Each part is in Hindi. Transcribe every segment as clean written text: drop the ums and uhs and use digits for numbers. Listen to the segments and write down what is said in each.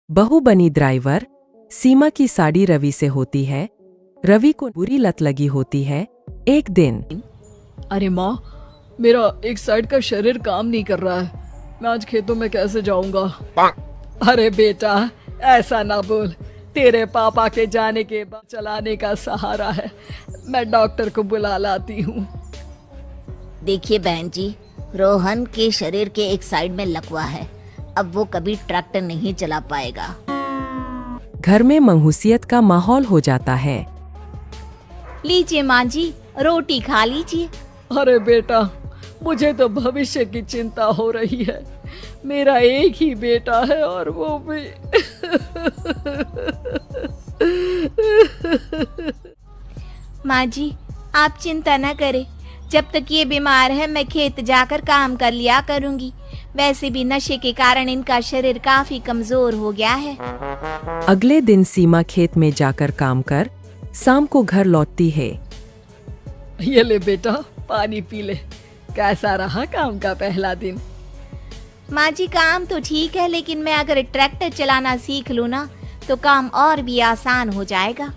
बहू बनी ड्राइवर। सीमा की साड़ी रवि से होती है। रवि को बुरी लत लगी होती है। एक दिन अरे माँ, मेरा एक साइड का शरीर काम नहीं कर रहा है। मैं आज खेतों में कैसे जाऊंगा? अरे बेटा, ऐसा ना बोल। तेरे पापा के जाने के बाद चलाने का सहारा है। मैं डॉक्टर को बुला लाती हूँ। देखिए बहन जी, रोहन के शरीर के एक साइड में लकवा है। अब वो कभी ट्रैक्टर नहीं चला पाएगा। घर में मंहूसियत का माहौल हो जाता है। लीजिए माँ जी, रोटी खा लीजिए। अरे बेटा, मुझे तो भविष्य की चिंता हो रही है। मेरा एक ही बेटा है और वो भी माँ जी, आप चिंता न करें। जब तक ये बीमार है मैं खेत जाकर काम कर लिया करूँगी। वैसे भी नशे के कारण इनका शरीर काफी कमजोर हो गया है। अगले दिन सीमा खेत में जाकर काम कर शाम को घर लौटती है। ये ले बेटा, पानी पी ले। कैसा रहा काम का पहला दिन? माँ जी, काम तो ठीक है, लेकिन मैं अगर ट्रैक्टर चलाना सीख लूँ ना तो काम और भी आसान हो जाएगा।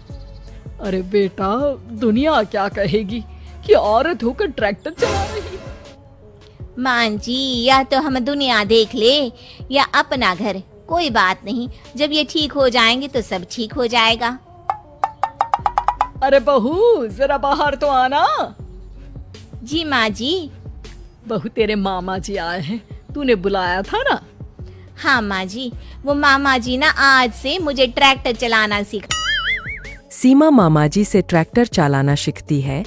अरे बेटा, दुनिया क्या कहेगी कि औरत होकर ट्रैक्टर चला रही है। माँ जी, या तो हम दुनिया देख ले या अपना घर, कोई बात नहीं। जब ये ठीक हो जाएंगे तो सब ठीक हो जाएगा। अरे बहू, जरा बाहर तो आना। जी माँ जी। बहू, तेरे मामा जी आए हैं, तूने बुलाया था ना? हाँ माँ जी, वो मामा जी ना आज से मुझे ट्रैक्टर चलाना सिखा। सीमा मामा जी से ट्रैक्टर चलाना सीखती है।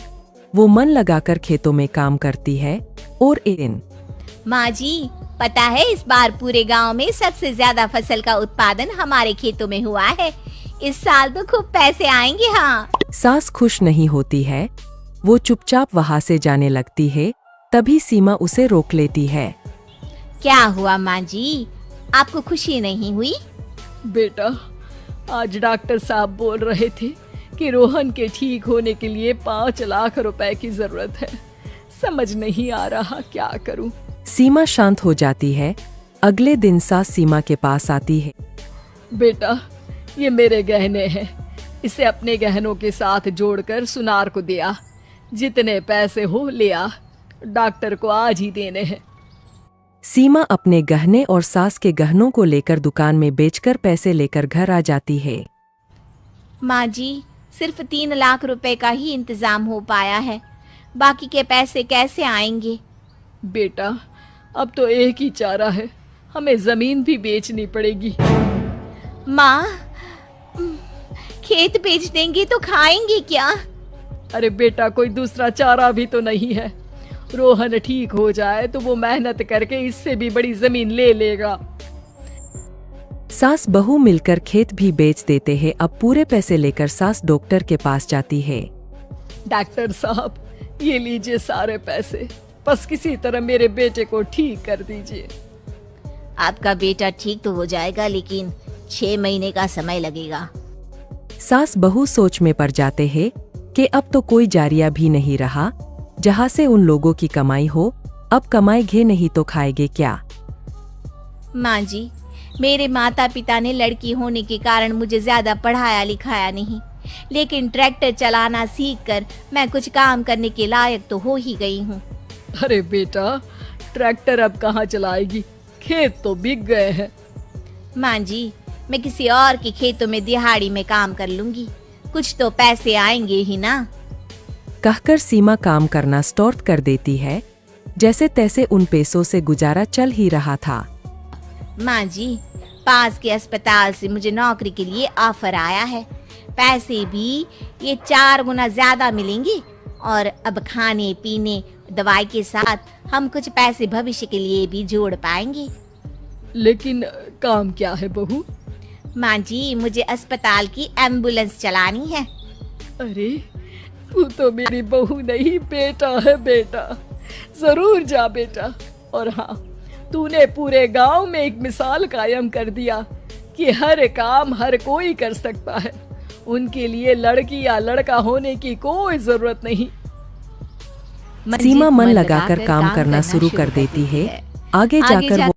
वो मन लगाकर खेतों में काम करती है। और इन माँ जी, पता है इस बार पूरे गांव में सबसे ज्यादा फसल का उत्पादन हमारे खेतों में हुआ है। इस साल तो खूब पैसे आएंगे। हाँ। सास खुश नहीं होती है। वो चुपचाप वहाँ से जाने लगती है। तभी सीमा उसे रोक लेती है। क्या हुआ माँ जी, आपको खुशी नहीं हुई? बेटा, आज डॉक्टर साहब बोल रहे थे कि रोहन के ठीक होने के लिए 5 लाख रुपए की जरूरत है। समझ नहीं आ रहा क्या करूं। सीमा शांत हो जाती है। अगले दिन सास सीमा के पास आती है। बेटा, ये मेरे गहने हैं। इसे अपने गहनों के साथ जोड़कर सुनार को दिया। जितने पैसे हो ले आ, डॉक्टर को आज ही देने हैं। सीमा अपने गहने और सास के गहनों को लेकर दुकान में बेचकर पैसे लेकर घर आ जाती है। माँ जी, सिर्फ 3 लाख रुपए का ही इंतजाम हो पाया है। बाकी के पैसे कैसे आएंगे? बेटा, अब तो एक ही चारा है, हमें जमीन भी बेचनी पड़ेगी। माँ, खेत बेच देंगे तो खाएंगे क्या? अरे बेटा, कोई दूसरा चारा भी तो नहीं है। रोहन ठीक हो जाए तो वो मेहनत करके इससे भी बड़ी जमीन ले लेगा। सास बहू मिलकर खेत भी बेच देते हैं। अब पूरे पैसे लेकर सास डॉक्टर के पास जाती है। डॉक्टर साहब, ये लीजिए सारे पैसे। बस किसी तरह मेरे बेटे को ठीक कर दीजिए। आपका बेटा ठीक तो हो जाएगा, लेकिन 6 महीने का समय लगेगा। सास बहू सोच में पड़ जाते हैं कि अब तो कोई जारिया भी नहीं रहा जहाँ से उन लोगों की कमाई हो। अब कमाएंगे नहीं तो खाएंगे क्या? माँ जी, मेरे माता पिता ने लड़की होने के कारण मुझे ज्यादा पढ़ाया लिखाया नहीं, लेकिन ट्रैक्टर चलाना सीखकर मैं कुछ काम करने के लायक तो हो ही गई हूँ। अरे बेटा, ट्रैक्टर अब कहाँ चलाएगी? खेत तो बिक गए हैं। माँ जी, मैं किसी और के खेतों में दिहाड़ी में काम कर लूंगी। कुछ तो पैसे आएंगे ही ना। कहकर सीमा काम करना स्टार्ट कर देती है। जैसे तैसे उन पैसों से गुजारा चल ही रहा था। माँ जी, पास के अस्पताल से मुझे नौकरी के लिए ऑफर आया है। पैसे भी ये 4 गुना ज्यादा मिलेंगे और अब खाने पीने दवाई के साथ हम कुछ पैसे भविष्य के लिए भी जोड़ पाएंगे। लेकिन काम क्या है बहू? माँ जी, मुझे अस्पताल की एम्बुलेंस चलानी है। अरे, तू तो मेरी बहू नहीं, बेटा है। बेटा, जरूर जा बेटा। और हाँ, तूने पूरे गांव में एक मिसाल कायम कर दिया कि हर काम हर कोई कर सकता है। उनके लिए लड़की या लड़का होने की कोई जरूरत नहीं। सीमा मन लगाकर काम करना शुरू कर देती है। आगे जाकर वो